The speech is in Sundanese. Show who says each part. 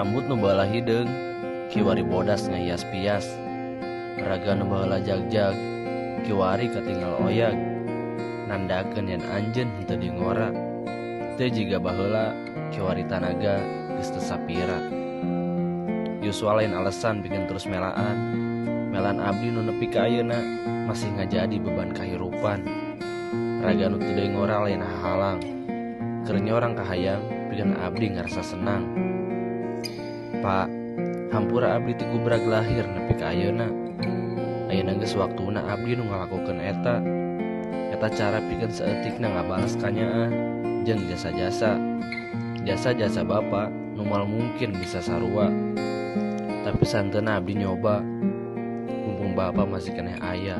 Speaker 1: Rambut nu baheula hideung, kiwari bodas ngahias pias. Raga nu baheula jagjag, kiwari katinggal oyag. Nandakeun yen anjeun henteu dingora. Teu jiga baheula, kiwari tanaga geus teu sapira. Yuswa lain alesan bikin terus melaan. Melan abdi nu nepi ka ayeuna masih ngajadi beban kahirupan. Raga nu teu deui ngora lain hahalang. Keur nyorang kahayang bikin abdi ngarasa senang. Pak, hampura abdi ti gubrag lahir nepi ka ayeuna. Ayeuna geus waktuna abdi nu ngalakokeun eta. Eta cara pikeun saeutikna ngabales kanyaan jeung jasa-jasa. Jasa-jasa Bapa nu moal mungkin bisa sarua. Tapi santeuna abdi nyoba mumpung Bapa masih keneh aya.